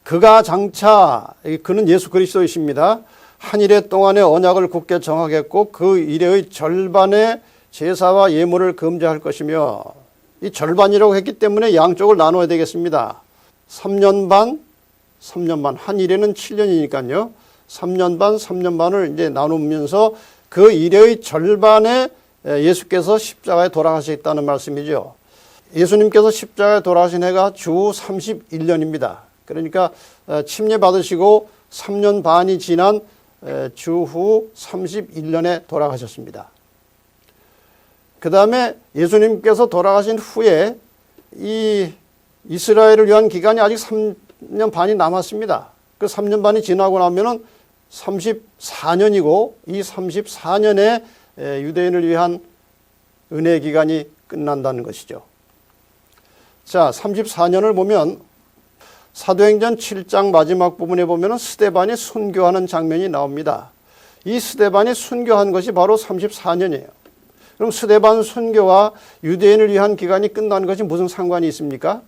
그가 장차, 그는 예수 그리스도이십니다. 한 일해 동안의 언약을 굳게 정하겠고 그 일해의 절반의 제사와 예물을 금지할 것이며, 이 절반이라고 했기 때문에 양쪽을 나눠야 되겠습니다. 3년 반, 3년 반, 한 일에는 7년이니까요. 3년 반, 3년 반을 이제 나누면서 그 일의 절반에 예수께서 십자가에 돌아가셨다는 말씀이죠. 예수님께서 십자가에 돌아가신 해가 주 31년입니다. 그러니까 침례 받으시고 3년 반이 지난 주후 31년에 돌아가셨습니다. 그 다음에 예수님께서 돌아가신 후에 이 이스라엘을 위한 기간이 아직 3년 반이 남았습니다. 그 3년 반이 지나고 나면은 34년이고 이 34년에 유대인을 위한 은혜 기간이 끝난다는 것이죠. 자, 34년을 보면 사도행전 7장 마지막 부분에 보면 스데반이 순교하는 장면이 나옵니다. 이 스데반이 순교한 것이 바로 34년이에요. 그럼 스데반 순교와 유대인을 위한 기간이 끝난 것이 무슨 상관이 있습니까?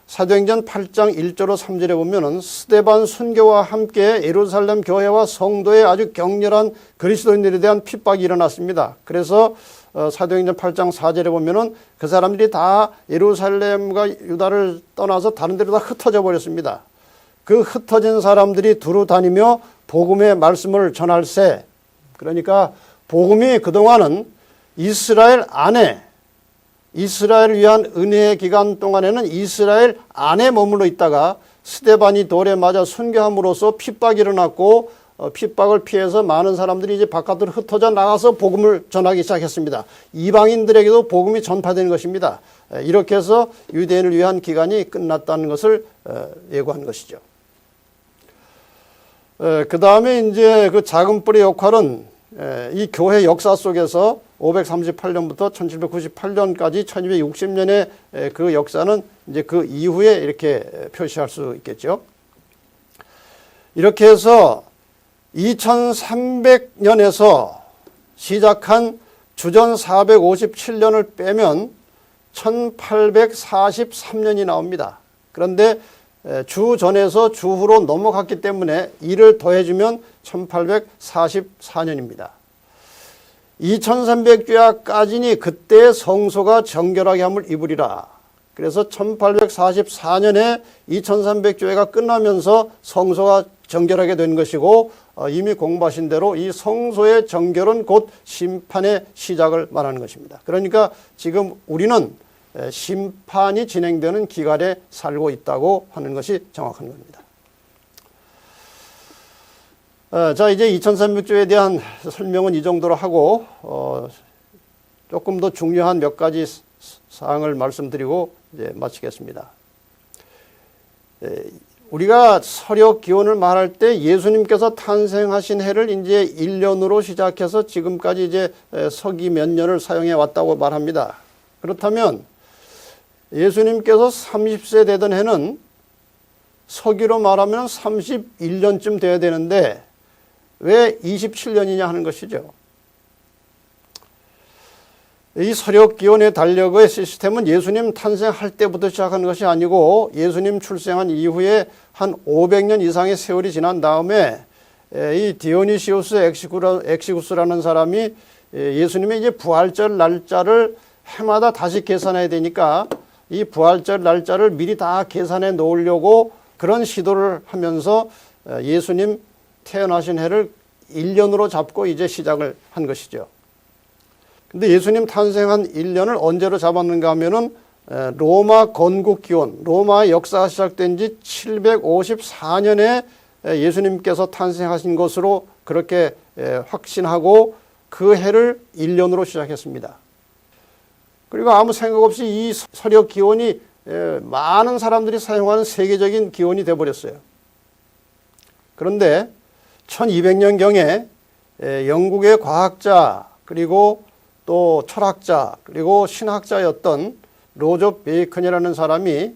사도행전 8장 1절로 3절에 보면 스데반 순교와 함께 예루살렘 교회와 성도의 아주 격렬한 그리스도인들에 대한 핍박이 일어났습니다. 그래서 사도행전 8장 4절에 보면은 그 사람들이 다 예루살렘과 유다를 떠나서 다른 데로 다 흩어져 버렸습니다. 그 흩어진 사람들이 두루 다니며 복음의 말씀을 전할세. 그러니까 복음이 그동안은 이스라엘 안에 이스라엘을 위한 은혜의 기간 동안에는 이스라엘 안에 머물러 있다가 스데반이 돌에 맞아 순교함으로써 핍박이 일어났고 핍박을 피해서 많은 사람들이 이제 바깥으로 흩어져 나가서 복음을 전하기 시작했습니다. 이방인들에게도 복음이 전파되는 것입니다. 이렇게 해서 유대인을 위한 기간이 끝났다는 것을 예고한 것이죠. 그 다음에 이제 그 작은 뿔의 역할은 이 교회 역사 속에서 538년부터 1798년까지 1260년의 그 역사는 이제 그 이후에 이렇게 표시할 수 있겠죠. 이렇게 해서 2300년에서 시작한 주전 457년을 빼면 1843년이 나옵니다. 그런데 주전에서 주후로 넘어갔기 때문에 이를 더해주면 1844년입니다. 2300주야까지니 그때 성소가 정결하게 함을 입으리라. 그래서 1844년에 2300주야가 끝나면서 성소가 정결하게 된 것이고 이미 공부하신 대로 이 성소의 정결은 곧 심판의 시작을 말하는 것입니다. 그러니까 지금 우리는 심판이 진행되는 기간에 살고 있다고 하는 것이 정확한 겁니다. 자, 이제 2300주에 대한 설명은 이 정도로 하고 조금 더 중요한 몇 가지 사항을 말씀드리고 이제 마치겠습니다. 우리가 서력 기원을 말할 때 예수님께서 탄생하신 해를 이제 1년으로 시작해서 지금까지 이제 서기 몇 년을 사용해 왔다고 말합니다. 그렇다면 예수님께서 30세 되던 해는 서기로 말하면 31년쯤 돼야 되는데 왜 27년이냐 하는 것이죠. 이 서력기원의 달력의 시스템은 예수님 탄생할 때부터 시작한 것이 아니고 예수님 출생한 이후에 한 500년 이상의 세월이 지난 다음에 이 디오니시우스 엑시구스라는 사람이 예수님의 이제 부활절 날짜를 해마다 다시 계산해야 되니까 이 부활절 날짜를 미리 다 계산해 놓으려고 그런 시도를 하면서 예수님 태어나신 해를 1년으로 잡고 이제 시작을 한 것이죠. 근데 예수님 탄생한 1년을 언제로 잡았는가 하면은 로마 건국 기원, 로마의 역사가 시작된 지 754년에 예수님께서 탄생하신 것으로 그렇게 확신하고 그 해를 1년으로 시작했습니다. 그리고 아무 생각 없이 이 서력 기원이 많은 사람들이 사용하는 세계적인 기원이 되어버렸어요. 그런데 1200년경에 영국의 과학자 그리고 또 철학자 그리고 신학자였던 로저 베이컨이라는 사람이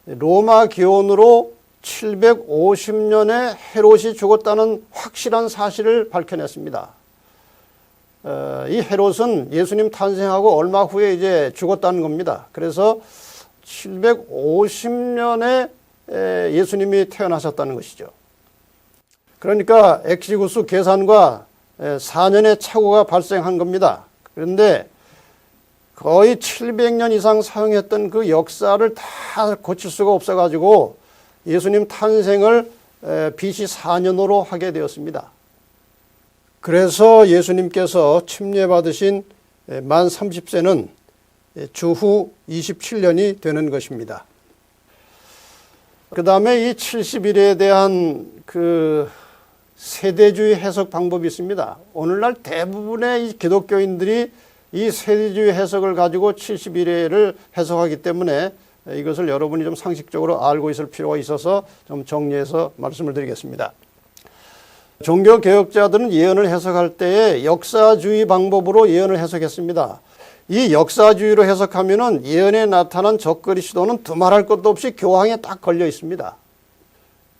로마 기원으로 750년에 헤롯이 죽었다는 확실한 사실을 밝혀냈습니다. 이 헤롯은 예수님 탄생하고 얼마 후에 이제 죽었다는 겁니다. 그래서 750년에 예수님이 태어나셨다는 것이죠. 그러니까 엑시구스 계산과 4년의 착오가 발생한 겁니다. 그런데 거의 700년 이상 사용했던 그 역사를 다 고칠 수가 없어가지고 예수님 탄생을 BC 4년으로 하게 되었습니다. 그래서 예수님께서 침례받으신 만 30세는 주후 27년이 되는 것입니다. 그 다음에 이 70일에 대한 그 세대주의 해석 방법이 있습니다. 오늘날 대부분의 이 기독교인들이 이 세대주의 해석을 가지고 70일을 해석하기 때문에 이것을 여러분이 좀 상식적으로 알고 있을 필요가 있어서 좀 정리해서 말씀을 드리겠습니다. 종교개혁자들은 예언을 해석할 때에 역사주의 방법으로 예언을 해석했습니다. 이 역사주의로 해석하면은 예언에 나타난 적그리스도는 두말할 것도 없이 교황에 딱 걸려 있습니다.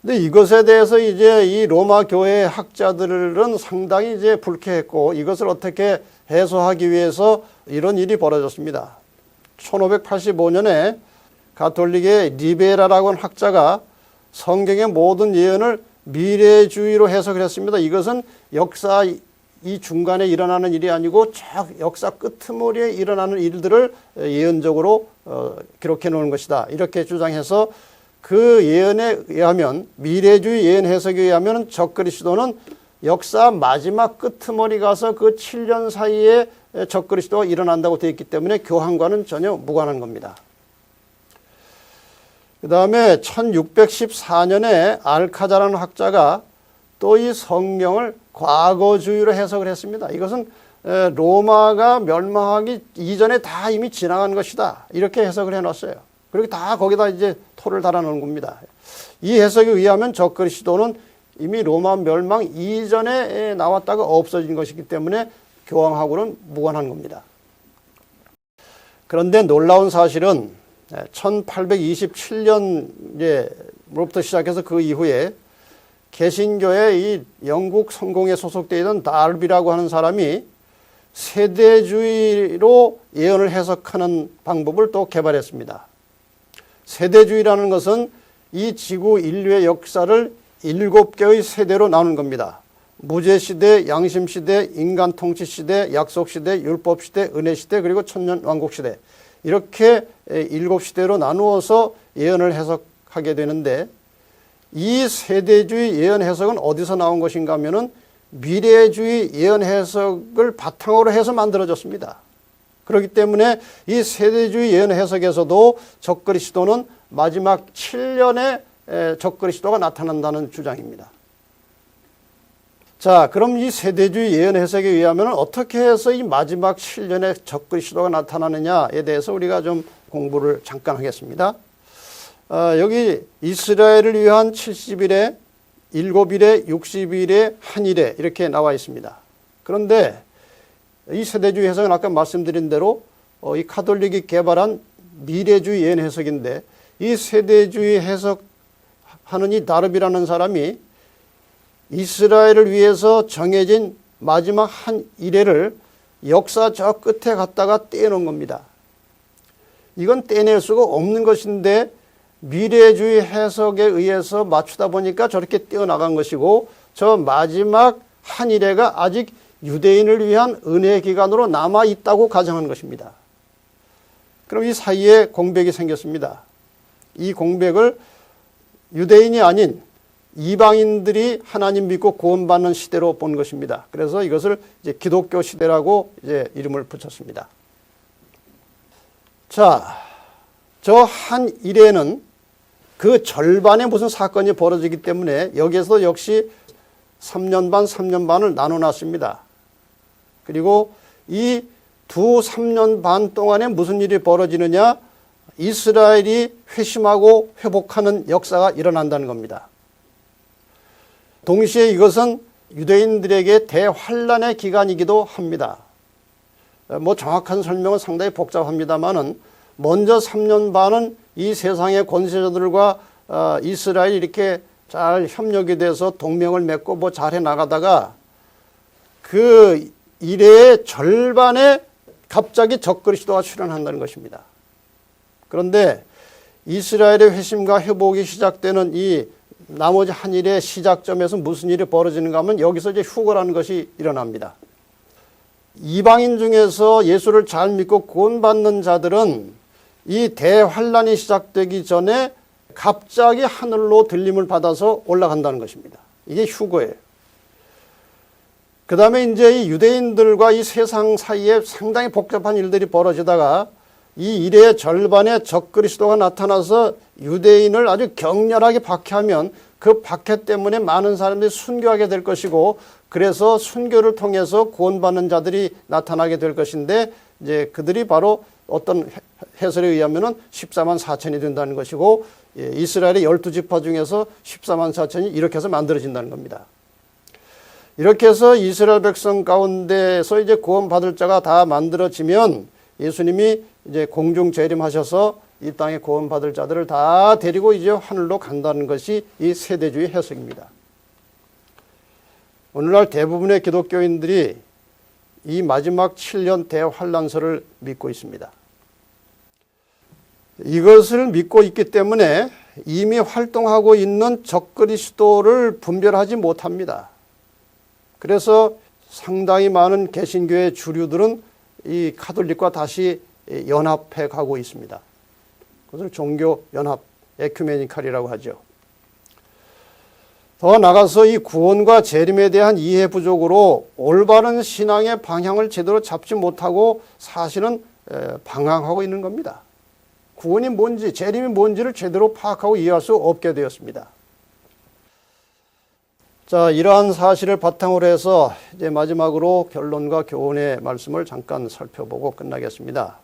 근데 이것에 대해서 이제 이 로마 교회 학자들은 상당히 이제 불쾌했고 이것을 어떻게 해소하기 위해서 이런 일이 벌어졌습니다. 1585년에 가톨릭의 리베라라고 하는 학자가 성경의 모든 예언을 미래주의로 해석을 했습니다. 이것은 역사 이 중간에 일어나는 일이 아니고 저 역사 끄트머리에 일어나는 일들을 예언적으로 기록해 놓은 것이다. 이렇게 주장해서 그 예언에 의하면 미래주의 예언 해석에 의하면 적그리스도는 역사 마지막 끄트머리 가서 그 7년 사이에 적그리스도가 일어난다고 되어 있기 때문에 교황과는 전혀 무관한 겁니다. 그 다음에 1614년에 알카자라는 학자가 또 이 성경을 과거주의로 해석을 했습니다. 이것은 로마가 멸망하기 이전에 다 이미 지나간 것이다. 이렇게 해석을 해놨어요. 그리고 다 거기다 이제 토를 달아놓은 겁니다. 이 해석에 의하면 적그리스도는 이미 로마 멸망 이전에 나왔다가 없어진 것이기 때문에 교황하고는 무관한 겁니다. 그런데 놀라운 사실은 1827년부터 시작해서 그 이후에 개신교의 이 영국 성공에 소속되어 있는 달비라고 하는 사람이 세대주의로 예언을 해석하는 방법을 또 개발했습니다. 세대주의라는 것은 이 지구 인류의 역사를 7개의 세대로 나누는 겁니다. 무제시대, 양심시대, 인간통치시대, 약속시대, 율법시대, 은혜시대, 그리고 천년왕국시대. 이렇게 7시대로 나누어서 예언을 해석하게 되는데 이 세대주의 예언 해석은 어디서 나온 것인가 하면은 미래주의 예언 해석을 바탕으로 해서 만들어졌습니다. 그렇기 때문에 이 세대주의 예언 해석에서도 적그리스도는 마지막 7년에 적그리스도가 나타난다는 주장입니다. 자, 그럼 이 세대주의 예언 해석에 의하면 어떻게 해서 이 마지막 7년에 적그리스도가 나타나느냐에 대해서 우리가 좀 공부를 잠깐 하겠습니다. 여기 이스라엘을 위한 70일에 7일에 60일에 한일에 이렇게 나와 있습니다. 그런데 이 세대주의 해석은 아까 말씀드린 대로 이 가톨릭이 개발한 미래주의 예언 해석인데 이 세대주의 해석하는 이 다르비라는 사람이 이스라엘을 위해서 정해진 마지막 한 일회를 역사 저 끝에 갔다가 떼놓은 겁니다. 이건 떼낼 수가 없는 것인데 미래주의 해석에 의해서 맞추다 보니까 저렇게 떼어나간 것이고 저 마지막 한 일회가 아직 유대인을 위한 은혜 기간으로 남아있다고 가정한 것입니다. 그럼 이 사이에 공백이 생겼습니다. 이 공백을 유대인이 아닌 이방인들이 하나님 믿고 구원받는 시대로 본 것입니다. 그래서 이것을 이제 기독교 시대라고 이제 이름을 붙였습니다. 자, 저 한 일에는 그 절반의 무슨 사건이 벌어지기 때문에 여기에서 역시 3년 반, 3년 반을 나눠놨습니다. 그리고 이 두 3년 반 동안에 무슨 일이 벌어지느냐? 이스라엘이 회심하고 회복하는 역사가 일어난다는 겁니다. 동시에 이것은 유대인들에게 대환란의 기간이기도 합니다. 뭐 정확한 설명은 상당히 복잡합니다만은 먼저 3년 반은 이 세상의 권세자들과 이스라엘이 이렇게 잘 협력이 돼서 동맹을 맺고 뭐 잘해 나가다가 그 이래의 절반에 갑자기 적그리스도가 출현한다는 것입니다. 그런데 이스라엘의 회심과 회복이 시작되는 이 나머지 한 일의 시작점에서 무슨 일이 벌어지는가 하면 여기서 이제 휴거라는 것이 일어납니다. 이방인 중에서 예수를 잘 믿고 구원받는 자들은 이 대환란이 시작되기 전에 갑자기 하늘로 들림을 받아서 올라간다는 것입니다. 이게 휴거예요. 그 다음에 이제 이 유대인들과 이 세상 사이에 상당히 복잡한 일들이 벌어지다가 이 일의 절반에 적그리스도가 나타나서 유대인을 아주 격렬하게 박해하면 그 박해 때문에 많은 사람들이 순교하게 될 것이고, 그래서 순교를 통해서 구원받는 자들이 나타나게 될 것인데, 이제 그들이 바로 어떤 해설에 의하면은 14만 4천이 된다는 것이고, 이스라엘의 12지파 중에서 14만 4천이 이렇게 해서 만들어진다는 겁니다. 이렇게 해서 이스라엘 백성 가운데서 이제 구원받을 자가 다 만들어지면 예수님이 이제 공중 재림하셔서 이 땅에 구원받을 자들을 다 데리고 이제 하늘로 간다는 것이 이 세대주의 해석입니다. 오늘날 대부분의 기독교인들이 이 마지막 7년 대환란설을 믿고 있습니다. 이것을 믿고 있기 때문에 이미 활동하고 있는 적그리스도를 분별하지 못합니다. 그래서 상당히 많은 개신교의 주류들은 이 카톨릭과 다시 연합해 가고 있습니다. 그것을 종교연합, 에큐메니칼이라고 하죠. 더 나아가서 이 구원과 재림에 대한 이해 부족으로 올바른 신앙의 방향을 제대로 잡지 못하고 사실은 방황하고 있는 겁니다. 구원이 뭔지, 재림이 뭔지를 제대로 파악하고 이해할 수 없게 되었습니다. 자, 이러한 사실을 바탕으로 해서 이제 마지막으로 결론과 교훈의 말씀을 잠깐 살펴보고 끝나겠습니다.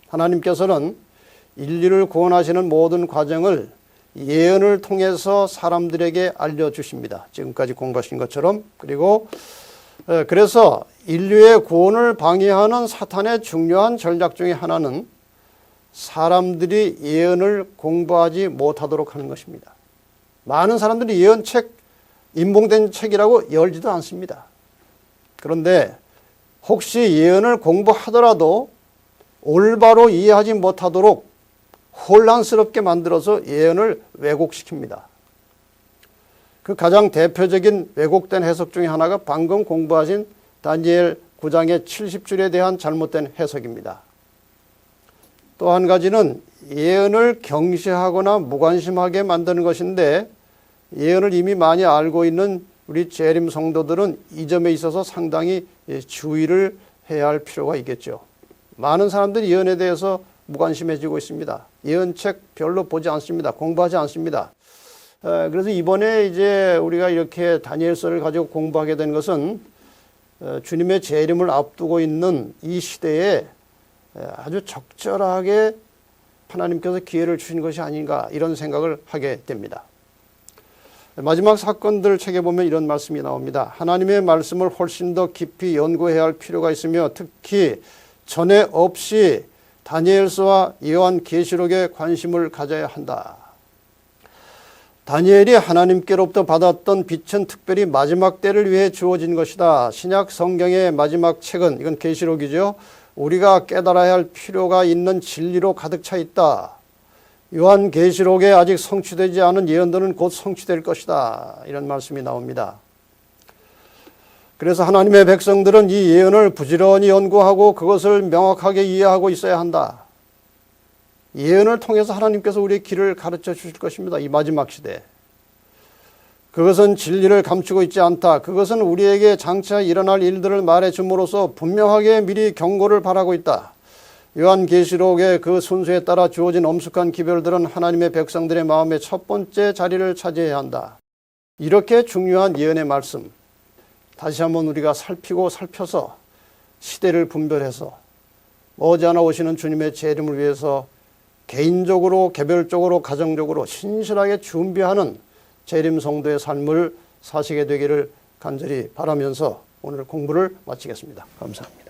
하나님께서는 인류를 구원하시는 모든 과정을 예언을 통해서 사람들에게 알려주십니다. 지금까지 공부하신 것처럼. 그리고 그래서 인류의 구원을 방해하는 사탄의 중요한 전략 중에 하나는 사람들이 예언을 공부하지 못하도록 하는 것입니다. 많은 사람들이 예언책, 인봉된 책이라고 열지도 않습니다. 그런데 혹시 예언을 공부하더라도 올바로 이해하지 못하도록 혼란스럽게 만들어서 예언을 왜곡시킵니다. 그 가장 대표적인 왜곡된 해석 중에 하나가 방금 공부하신 다니엘 9장의 70줄에 대한 잘못된 해석입니다. 또 한 가지는 예언을 경시하거나 무관심하게 만드는 것인데, 예언을 이미 많이 알고 있는 우리 재림 성도들은 이 점에 있어서 상당히 주의를 해야 할 필요가 있겠죠. 많은 사람들이 예언에 대해서 무관심해지고 있습니다. 예언책 별로 보지 않습니다. 공부하지 않습니다. 그래서 이번에 이제 우리가 이렇게 다니엘서를 가지고 공부하게 된 것은 주님의 재림을 앞두고 있는 이 시대에 아주 적절하게 하나님께서 기회를 주신 것이 아닌가, 이런 생각을 하게 됩니다. 마지막 사건들 책에 보면 이런 말씀이 나옵니다. 하나님의 말씀을 훨씬 더 깊이 연구해야 할 필요가 있으며, 특히 전에 없이 다니엘서와 요한계시록에 관심을 가져야 한다. 다니엘이 하나님께로부터 받았던 빛은 특별히 마지막 때를 위해 주어진 것이다. 신약 성경의 마지막 책은, 이건 계시록이죠, 우리가 깨달아야 할 필요가 있는 진리로 가득 차 있다. 요한계시록에 아직 성취되지 않은 예언들은 곧 성취될 것이다. 이런 말씀이 나옵니다. 그래서 하나님의 백성들은 이 예언을 부지런히 연구하고 그것을 명확하게 이해하고 있어야 한다. 예언을 통해서 하나님께서 우리의 길을 가르쳐 주실 것입니다. 이 마지막 시대에. 그것은 진리를 감추고 있지 않다. 그것은 우리에게 장차 일어날 일들을 말해 줌으로써 분명하게 미리 경고를 바라고 있다. 요한계시록의 그 순서에 따라 주어진 엄숙한 기별들은 하나님의 백성들의 마음의 첫 번째 자리를 차지해야 한다. 이렇게 중요한 예언의 말씀, 다시 한번 우리가 살피고 살펴서 시대를 분별해서 머지않아 오시는 주님의 재림을 위해서 개인적으로, 개별적으로, 가정적으로 신실하게 준비하는 재림 성도의 삶을 사시게 되기를 간절히 바라면서 오늘 공부를 마치겠습니다. 감사합니다.